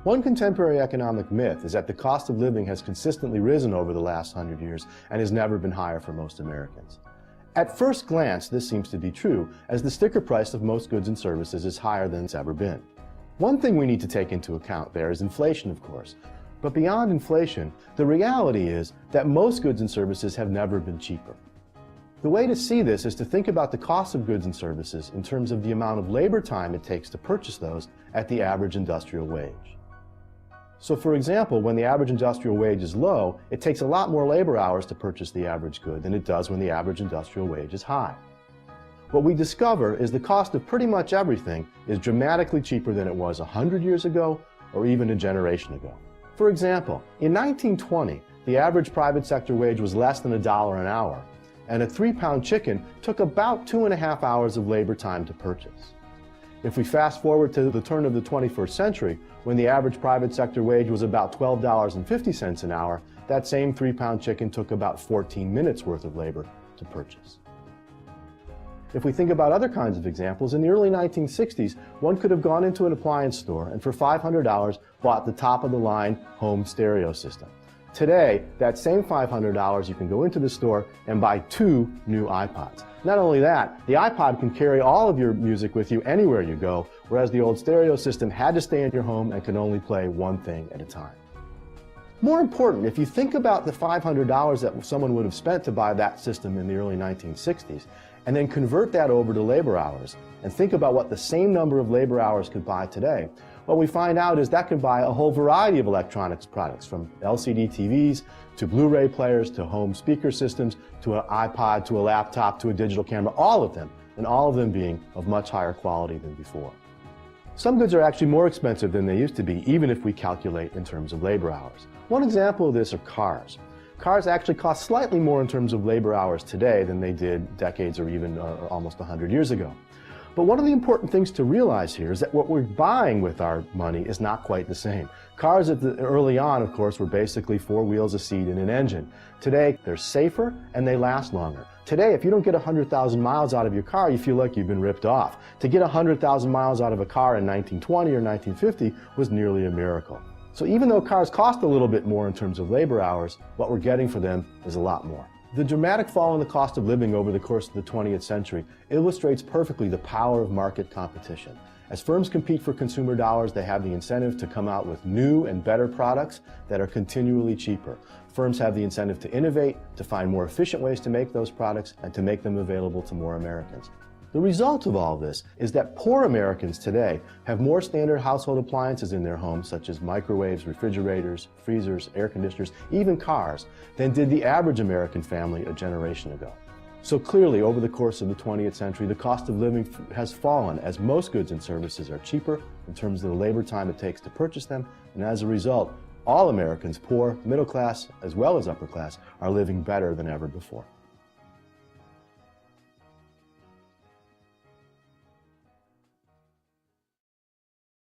One contemporary economic myth is that the cost of living has consistently risen over the last 100 years and has never been higher for most Americans. At first glance, this seems to be true, as the sticker price of most goods and services is higher than it's ever been. One thing we need to take into account there is inflation, of course. But beyond inflation, the reality is that most goods and services have never been cheaper. The way to see this is to think about the cost of goods and services in terms of the amount of labor time it takes to purchase those at the average industrial wage. So for example, when the average industrial wage is low, it takes a lot more labor hours to purchase the average good than it does when the average industrial wage is high. What we discover is the cost of pretty much everything is dramatically cheaper than it was 100 years ago or even a generation ago. For example, in 1920, the average private sector wage was less than $1 an hour, and a 3-pound chicken took about 2.5 hours of labor time to purchase. If we fast forward to the turn of the 21st century, when the average private sector wage was about $12.50 an hour, that same 3-pound chicken took about 14 minutes worth of labor to purchase. If we think about other kinds of examples, in the early 1960s, one could have gone into an appliance store and for $500 bought the top-of-the-line home stereo system. Today, that same $500, you can go into the store and buy 2 new iPods. Not only that, the iPod can carry all of your music with you anywhere you go, whereas the old stereo system had to stay in your home and could only play one thing at a time. More important, if you think about the $500 that someone would have spent to buy that system in the early 1960s, and then convert that over to labor hours, and think about what the same number of labor hours could buy today, what we find out is that can buy a whole variety of electronics products, from LCD TVs, to Blu-ray players, to home speaker systems, to an iPod, to a laptop, to a digital camera, all of them, and all of them being of much higher quality than before. Some goods are actually more expensive than they used to be, even if we calculate in terms of labor hours. One example of this are cars. Cars actually cost slightly more in terms of labor hours today than they did decades or even almost 100 years ago. But one of the important things to realize here is that what we're buying with our money is not quite the same. Cars early on, of course, were basically 4 wheels, a seat, and an engine. Today, they're safer and they last longer. Today, if you don't get 100,000 miles out of your car, you feel like you've been ripped off. To get 100,000 miles out of a car in 1920 or 1950 was nearly a miracle. So even though cars cost a little bit more in terms of labor hours, what we're getting for them is a lot more. The dramatic fall in the cost of living over the course of the 20th century illustrates perfectly the power of market competition. As firms compete for consumer dollars, they have the incentive to come out with new and better products that are continually cheaper. Firms have the incentive to innovate, to find more efficient ways to make those products, and to make them available to more Americans. The result of all this is that poor Americans today have more standard household appliances in their homes, such as microwaves, refrigerators, freezers, air conditioners, even cars, than did the average American family a generation ago. So clearly, over the course of the 20th century, the cost of living has fallen as most goods and services are cheaper in terms of the labor time it takes to purchase them, and as a result, all Americans, poor, middle class, as well as upper class, are living better than ever before.